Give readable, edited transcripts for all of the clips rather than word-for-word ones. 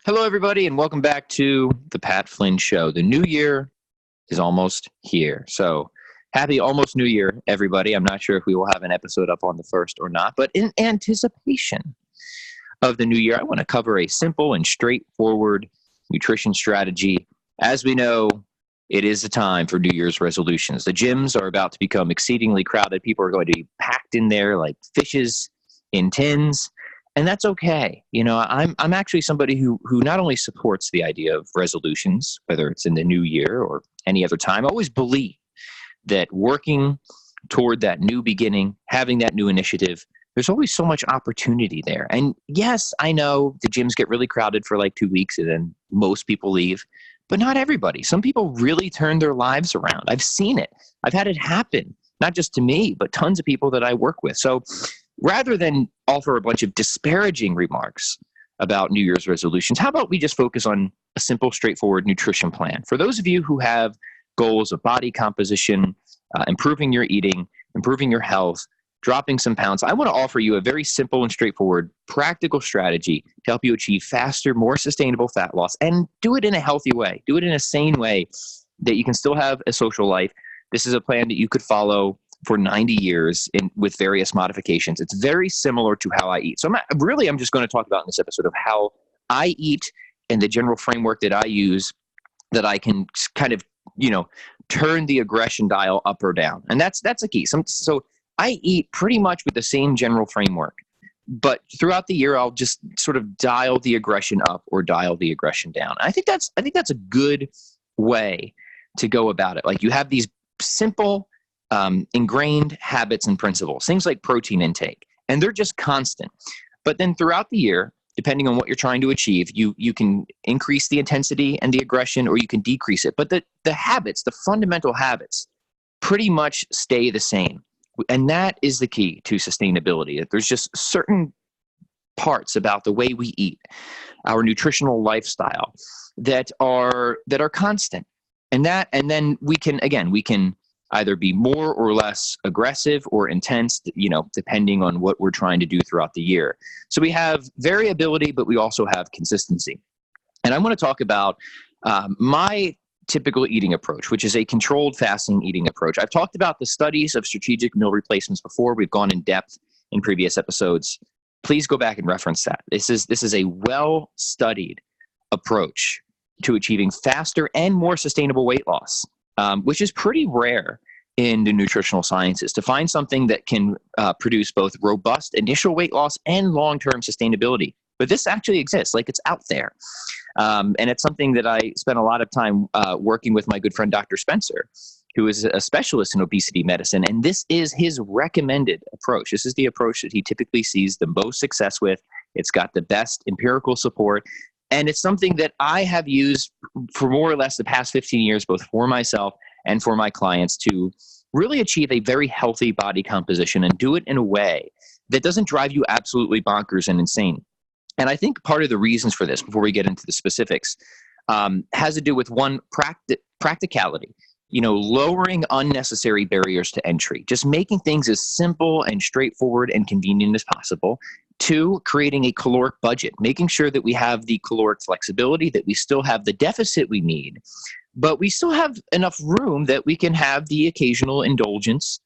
Hello, everybody, and welcome back to the Pat Flynn Show. The new year is almost here. So happy almost new year, everybody. I'm not sure if we will have an episode up on the 1st or not, but in anticipation of the new year, I want to cover a simple and straightforward nutrition strategy. As we know, it is the time for New Year's resolutions. The gyms are about to become exceedingly crowded. People are going to be packed in there like fishes in tins. And that's okay. You know, I'm actually somebody who not only supports the idea of resolutions, whether it's in the new year or any other time. I always believe that working toward that new beginning, having that new initiative, there's always so much opportunity there. And yes, I know the gyms get really crowded for like 2 weeks and then most people leave, but not everybody. Some people really turn their lives around. I've seen it. I've had it happen, not just to me, but tons of people that I work with. So rather than offer a bunch of disparaging remarks about New Year's resolutions, how about we just focus on a simple, straightforward nutrition plan? For those of you who have goals of body composition, improving your eating, improving your health, dropping some pounds, I want to offer you a very simple and straightforward practical strategy to help you achieve faster, more sustainable fat loss and do it in a healthy way. Do it in a sane way that you can still have a social life. This is a plan that you could follow for 90 years with various modifications. It's very similar to how I eat. So I'm just going to talk about in this episode of how I eat and the general framework that I use that I can kind of, turn the aggression dial up or down. And that's a key. So I eat pretty much with the same general framework, but throughout the year, I'll just sort of dial the aggression up or dial the aggression down. I think that's a good way to go about it. Like you have these simple, ingrained habits and principles, things like protein intake, and they're just constant. But then throughout the year, depending on what you're trying to achieve, you can increase the intensity and the aggression, or you can decrease it. But the habits, the fundamental habits, pretty much stay the same. And that is the key to sustainability. There's just certain parts about the way we eat, our nutritional lifestyle, that are constant. And then we can either be more or less aggressive or intense, depending on what we're trying to do throughout the year. So we have variability, but we also have consistency. And I want to talk about my typical eating approach, which is a controlled fasting eating approach. I've talked about the studies of strategic meal replacements before. We've gone in depth in previous episodes. Please go back and reference that. This is a well-studied approach to achieving faster and more sustainable weight loss, which is pretty rare in the nutritional sciences, to find something that can produce both robust initial weight loss and long-term sustainability. But this actually exists, like it's out there. And it's something that I spent a lot of time working with my good friend, Dr. Spencer, who is a specialist in obesity medicine. And this is his recommended approach. This is the approach that he typically sees the most success with. It's got the best empirical support. And it's something that I have used for more or less the past 15 years, both for myself and for my clients, to really achieve a very healthy body composition and do it in a way that doesn't drive you absolutely bonkers and insane. And I think part of the reasons for this, before we get into the specifics, has to do with one, practicality, lowering unnecessary barriers to entry, just making things as simple and straightforward and convenient as possible. 2, creating a caloric budget, making sure that we have the caloric flexibility, that we still have the deficit we need, but we still have enough room that we can have the occasional indulgence,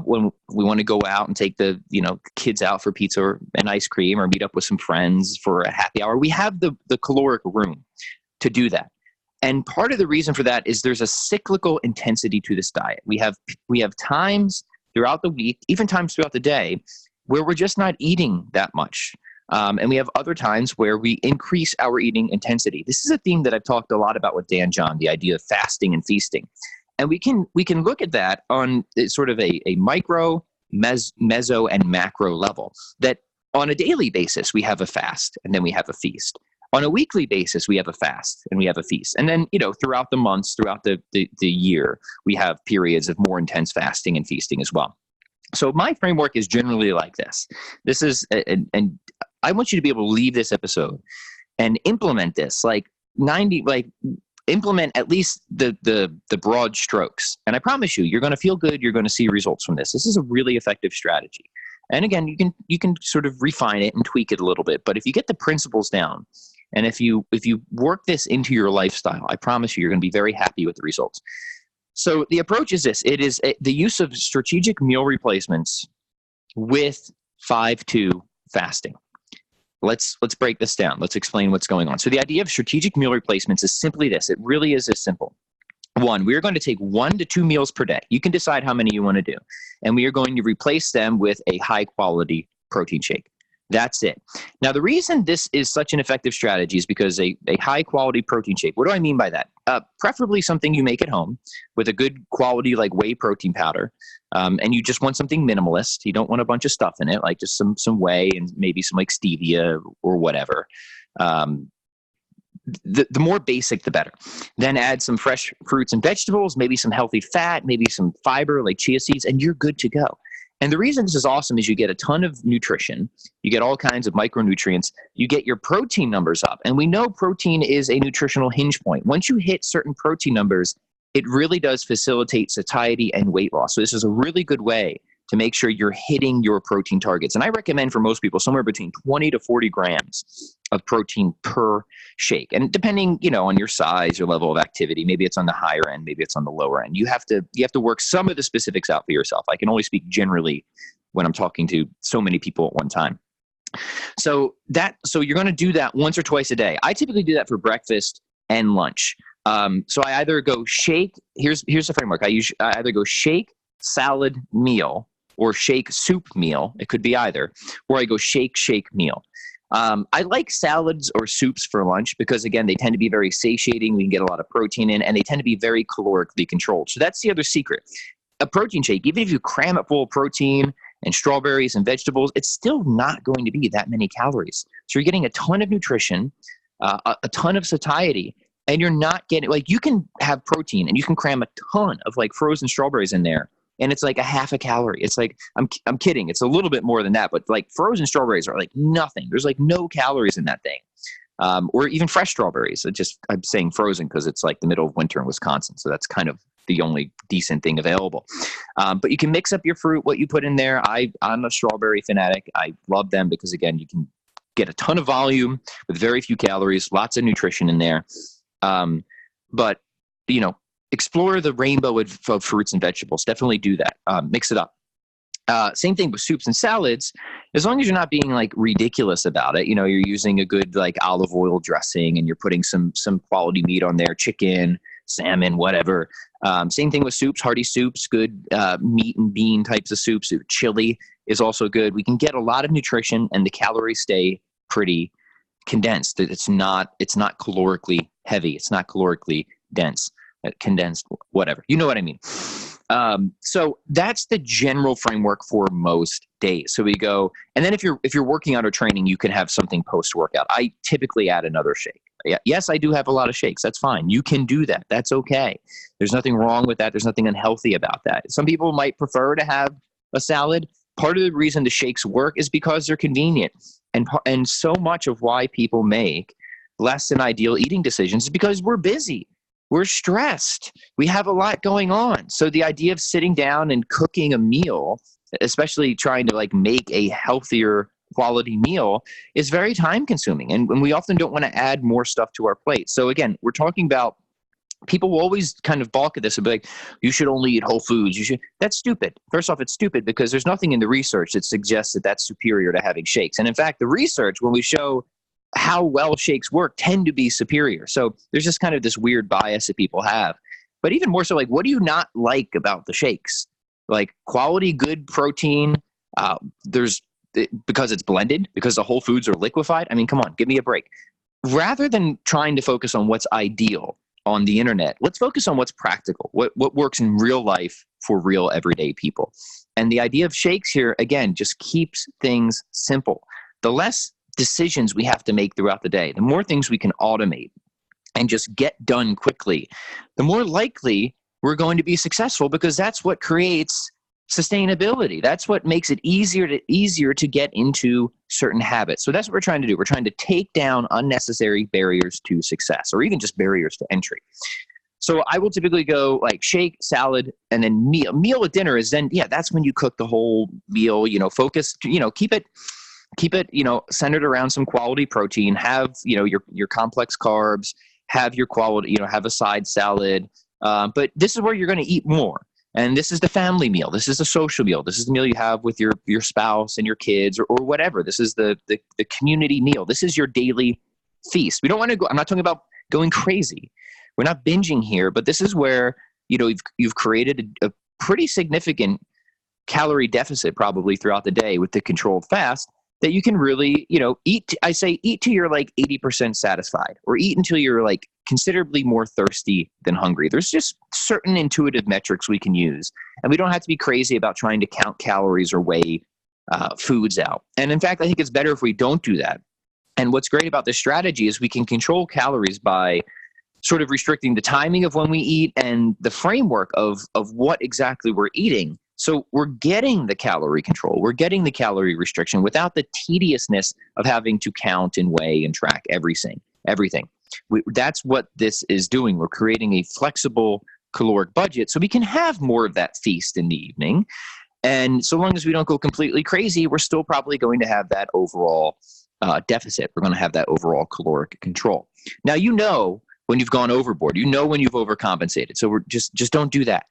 when we want to go out and take the, kids out for pizza and ice cream, or meet up with some friends for a happy hour. We have the caloric room to do that. And part of the reason for that is there's a cyclical intensity to this diet. We have times throughout the week, even times throughout the day, where we're just not eating that much. And we have other times where we increase our eating intensity. This is a theme that I've talked a lot about with Dan John, the idea of fasting and feasting. And we can look at that on sort of a micro, meso, and macro level, that on a daily basis, we have a fast and then we have a feast. On a weekly basis, we have a fast and we have a feast. And then, throughout the months, throughout the year, we have periods of more intense fasting and feasting as well. So my framework is generally like this. This is, and I want you to be able to leave this episode and implement this, implement at least the broad strokes. And I promise you're going to feel good. You're going to see results from this. This is a really effective strategy. And again, you can sort of refine it and tweak it a little bit. But if you get the principles down, And if you work this into your lifestyle, I promise you're going to be very happy with the results. So the approach is this. It is the use of strategic meal replacements with 5-2 fasting. Let's break this down. Let's explain what's going on. So the idea of strategic meal replacements is simply this. It really is this simple. One, we are going to take 1 to 2 meals per day. You can decide how many you want to do. And we are going to replace them with a high quality protein shake. That's it. Now, the reason this is such an effective strategy is because a high quality protein shake, what do I mean by that? Preferably something you make at home with a good quality like whey protein powder. And you just want something minimalist. You don't want a bunch of stuff in it, like just some whey and maybe some like stevia or whatever. The more basic, the better. Then add some fresh fruits and vegetables, maybe some healthy fat, maybe some fiber like chia seeds, and you're good to go. And the reason this is awesome is you get a ton of nutrition. You get all kinds of micronutrients. You get your protein numbers up. And we know protein is a nutritional hinge point. Once you hit certain protein numbers, it really does facilitate satiety and weight loss. So this is a really good way to make sure you're hitting your protein targets. And I recommend for most people somewhere between 20 to 40 grams of protein per shake. And depending, on your size, your level of activity, maybe it's on the higher end, maybe it's on the lower end. You have to work some of the specifics out for yourself. I can only speak generally when I'm talking to so many people at one time. So you're going to do that once or twice a day. I typically do that for breakfast and lunch. So I either go shake, here's the framework. I either go shake, salad, meal, or shake, soup, meal. It could be either. Or I go shake, meal. I like salads or soups for lunch because, again, they tend to be very satiating. We can get a lot of protein in, and they tend to be very calorically controlled. So that's the other secret. A protein shake, even if you cram it full of protein and strawberries and vegetables, it's still not going to be that many calories. So you're getting a ton of nutrition, a ton of satiety, and you're not getting, you can have protein and you can cram a ton of frozen strawberries in there, and it's like a half a calorie. It's like, I'm kidding. It's a little bit more than that, but frozen strawberries are nothing. There's no calories in that thing. Or even fresh strawberries. I'm saying frozen because it's the middle of winter in Wisconsin. So that's kind of the only decent thing available. But you can mix up your fruit, what you put in there. I'm a strawberry fanatic. I love them because, again, you can get a ton of volume with very few calories, lots of nutrition in there. But explore the rainbow of fruits and vegetables. Definitely do that. Mix it up. Same thing with soups and salads. As long as you're not being ridiculous about it, you're using a good olive oil dressing and you're putting some quality meat on there, chicken, salmon, whatever. Same thing with soups, hearty soups, good meat and bean types of soups. Chili is also good. We can get a lot of nutrition and the calories stay pretty condensed. It's not calorically heavy. It's not calorically dense. Condensed, whatever. You know what I mean? So that's the general framework for most days. So we go, and then if you're working out or training, you can have something post-workout. I typically add another shake. Yes, I do have a lot of shakes. That's fine. You can do that. That's okay. There's nothing wrong with that. There's nothing unhealthy about that. Some people might prefer to have a salad. Part of the reason the shakes work is because they're convenient. And so much of why people make less than ideal eating decisions is because we're busy. We're stressed. We have a lot going on. So the idea of sitting down and cooking a meal, especially trying to make a healthier quality meal, is very time consuming. And we often don't want to add more stuff to our plate. So again, we're talking about, people will always kind of balk at this and be like, you should only eat whole foods. That's stupid. First off, it's stupid because there's nothing in the research that suggests that that's superior to having shakes. And in fact, the research, when we show how well shakes work, tend to be superior. So there's just kind of this weird bias that people have. But even more so, what do you not like about the shakes? Quality, good protein, because it's blended, because the whole foods are liquefied. I mean, come on, give me a break. Rather than trying to focus on what's ideal on the internet, let's focus on what's practical, what works in real life for real everyday people. And the idea of shakes here, again, just keeps things simple. The less decisions we have to make throughout the day, the more things we can automate and just get done quickly, the more likely we're going to be successful, because that's what creates sustainability. That's what makes it easier to get into certain habits. So that's what we're trying to do. We're trying to take down unnecessary barriers to success, or even just barriers to entry. So I will typically go shake, salad, and then meal. Meal at dinner is then, that's when you cook the whole meal, focus, keep it keep it, centered around some quality protein. Have, your complex carbs, have your quality, have a side salad. But this is where you're going to eat more. And this is the family meal. This is the social meal. This is the meal you have with your spouse and your kids or whatever. This is the community meal. This is your daily feast. We don't want to go, I'm not talking about going crazy. We're not binging here, but this is where, you've created a pretty significant calorie deficit probably throughout the day with the controlled fast that you can really, eat. I say eat till you're like 80% satisfied, or eat until you're like considerably more thirsty than hungry. There's just certain intuitive metrics we can use, and we don't have to be crazy about trying to count calories or weigh foods out. And in fact, I think it's better if we don't do that. And what's great about this strategy is we can control calories by sort of restricting the timing of when we eat and the framework of what exactly we're eating. So we're getting the calorie control, we're getting the calorie restriction without the tediousness of having to count and weigh and track everything. That's what this is doing. We're creating a flexible caloric budget so we can have more of that feast in the evening. And so long as we don't go completely crazy, we're still probably going to have that overall deficit. We're going to have that overall caloric control. Now, when you've gone overboard, when you've overcompensated. So we're just don't do that.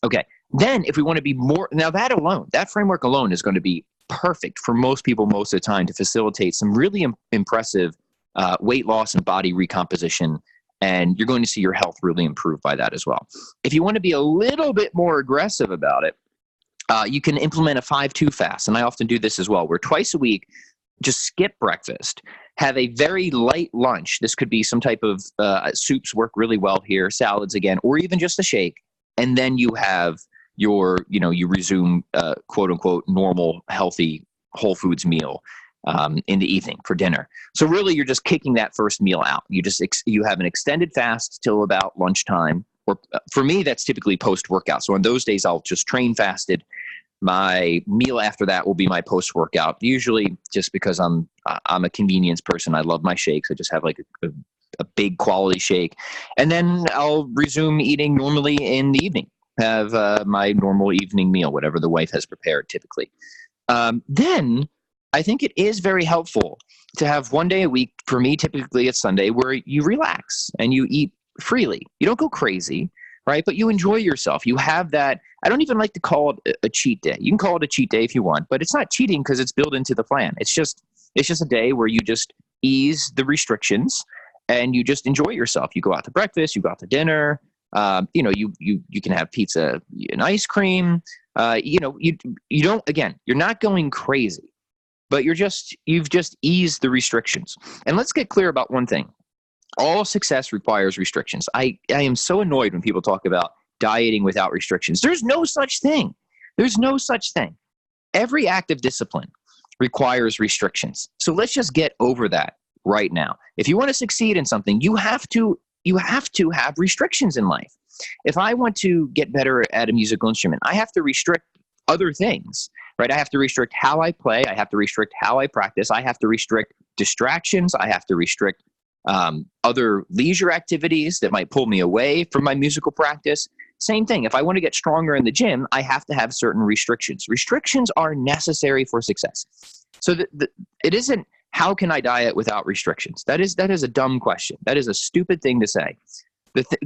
Okay. Then if we want to be more, now that framework alone is going to be perfect for most people most of the time to facilitate some really impressive weight loss and body recomposition. And you're going to see your health really improve by that as well. If you want to be a little bit more aggressive about it, you can implement a 5-2 fast. And I often do this as well, where twice a week, just skip breakfast, have a very light lunch. This could be some type of soups work really well here, salads again, or even just a shake. And then you have you resume quote unquote normal, healthy, whole foods meal in the evening for dinner. So really you're just kicking that first meal out. You have an extended fast till about lunchtime, or for me, that's typically post workout. So on those days I'll just train fasted. My meal after that will be my post workout, usually just because I'm a convenience person. I love my shakes. I just have like a big quality shake. And then I'll resume eating normally in the evening, have my normal evening meal, whatever the wife has prepared typically. Then I think it is very helpful to have one day a week, for me, typically it's Sunday, where you relax and you eat freely. You don't go crazy, right? But you enjoy yourself. You have that. I don't even like to call it a cheat day. You can call it a cheat day if you want, but it's not cheating because it's built into the plan. It's just a day where you just ease the restrictions and you just enjoy yourself. You go out to breakfast, you go out to dinner. You can have pizza and ice cream. You don't, again, you're not going crazy, but you've just eased the restrictions. And let's get clear about one thing. All success requires restrictions. I am so annoyed when people talk about dieting without restrictions. There's no such thing. There's no such thing. Every act of discipline requires restrictions. So let's just get over that right now. If you want to succeed in something, you have to have restrictions in life. If I want to get better at a musical instrument, I have to restrict other things, right? I have to restrict how I play. I have to restrict how I practice. I have to restrict distractions. I have to restrict other leisure activities that might pull me away from my musical practice. Same thing. If I want to get stronger in the gym, I have to have certain restrictions. Restrictions are necessary for success. So it isn't, how can I diet without restrictions? That is a dumb question. That is a stupid thing to say.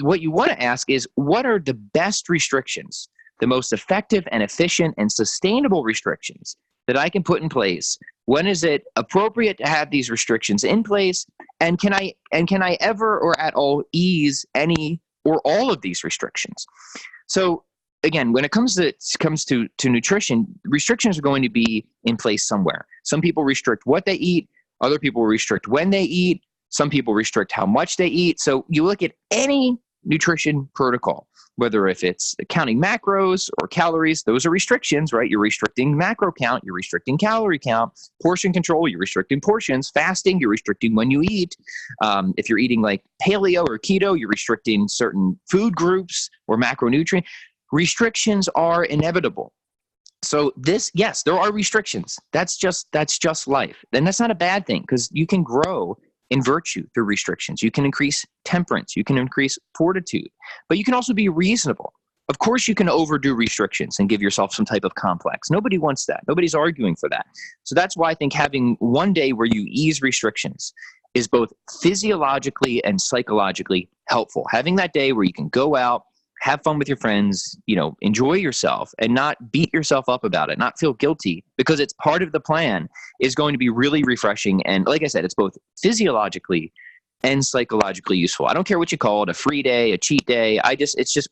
What you want to ask is, what are the best restrictions, the most effective and efficient and sustainable restrictions that I can put in place? When is it appropriate to have these restrictions in place? And can I ever or at all ease any or all of these restrictions? So again, when it comes to nutrition, restrictions are going to be in place somewhere. Some people restrict what they eat. Other people restrict when they eat. Some people restrict how much they eat. So you look at any nutrition protocol, whether if it's counting macros or calories, those are restrictions, right? You're restricting macro count, you're restricting calorie count. Portion control, you're restricting portions. Fasting, you're restricting when you eat. If you're eating like paleo or keto, you're restricting certain food groups or macronutrient. Restrictions are inevitable. So yes, there are restrictions. That's just life. And that's not a bad thing, because you can grow in virtue through restrictions. You can increase temperance. You can increase fortitude. But you can also be reasonable. Of course, you can overdo restrictions and give yourself some type of complex. Nobody wants that. Nobody's arguing for that. So that's why I think having one day where you ease restrictions is both physiologically and psychologically helpful. Having that day where you can go out, have fun with your friends, enjoy yourself and not beat yourself up about it, not feel guilty because it's part of the plan, is going to be really refreshing. And like I said, it's both physiologically and psychologically useful. I don't care what you call it, a free day, a cheat day.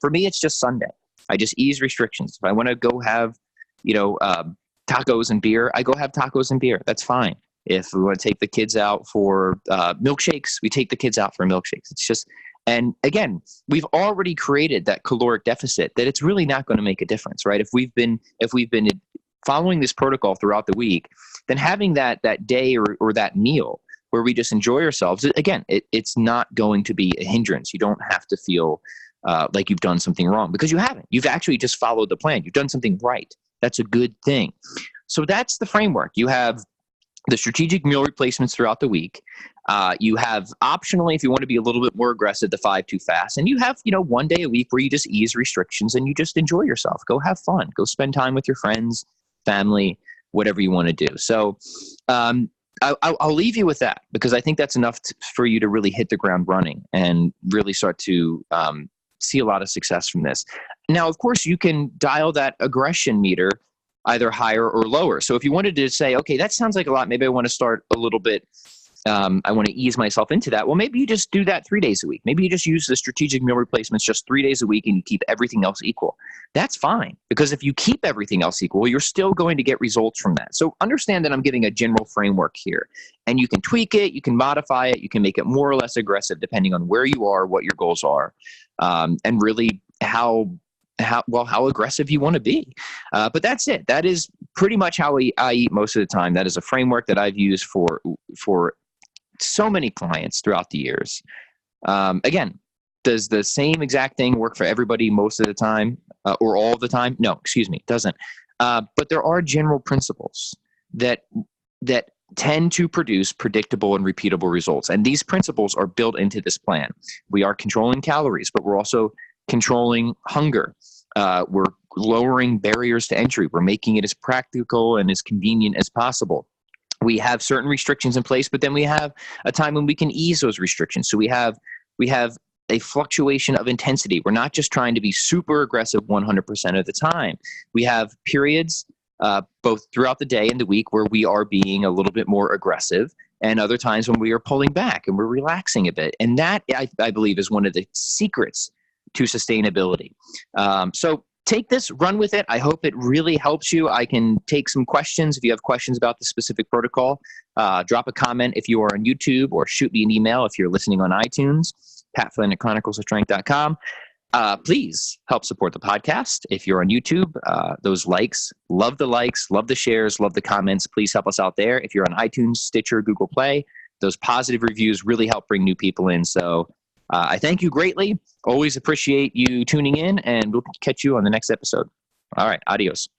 For me, it's just Sunday. I just ease restrictions. If I want to go have, tacos and beer, I go have tacos and beer. That's fine. If we want to take the kids out for milkshakes, we take the kids out for milkshakes. It's just, and again, we've already created that caloric deficit that it's really not going to make a difference, right? If we've been following this protocol throughout the week, then having that day or that meal where we just enjoy ourselves, again, it's not going to be a hindrance. You don't have to feel like you've done something wrong because you haven't. You've actually just followed the plan. You've done something right. That's a good thing. So that's the framework. You have the strategic meal replacements throughout the week. You have optionally, if you want to be a little bit more aggressive, the 5-2 fast. And you have, one day a week where you just ease restrictions and you just enjoy yourself. Go have fun. Go spend time with your friends, family, whatever you want to do. So I'll leave you with that because I think that's enough for you to really hit the ground running and really start to see a lot of success from this. Now, of course, you can dial that aggression meter either higher or lower. So if you wanted to say, okay, that sounds like a lot, maybe I want to start a little bit, I want to ease myself into that. Well, maybe you just do that 3 days a week. Maybe you just use the strategic meal replacements just 3 days a week and you keep everything else equal. That's fine, because if you keep everything else equal, you're still going to get results from that. So understand that I'm giving a general framework here, and you can tweak it, you can modify it, you can make it more or less aggressive depending on where you are, what your goals are, and really how aggressive you want to be. But that's it. That is pretty much how I eat most of the time. That is a framework that I've used for so many clients throughout the years. Again, does the same exact thing work for everybody most of the time or all the time? No, excuse me, it doesn't. But there are general principles that tend to produce predictable and repeatable results. And these principles are built into this plan. We are controlling calories, but we're also controlling hunger. We're lowering barriers to entry. We're making it as practical and as convenient as possible. We have certain restrictions in place, but then we have a time when we can ease those restrictions. So we have a fluctuation of intensity. We're not just trying to be super aggressive 100% of the time. We have periods both throughout the day and the week where we are being a little bit more aggressive, and other times when we are pulling back and we're relaxing a bit. And that, I believe, is one of the secrets to sustainability. So take this, run with it. I hope it really helps you. I can take some questions. If you have questions about the specific protocol, drop a comment if you are on YouTube, or shoot me an email if you're listening on iTunes, patflynn@chroniclesofstrength.com. Please help support the podcast. If you're on YouTube, those likes, love the shares, love the comments. Please help us out there. If you're on iTunes, Stitcher, Google Play, those positive reviews really help bring new people in. So I thank you greatly. Always appreciate you tuning in, and we'll catch you on the next episode. All right. Adios.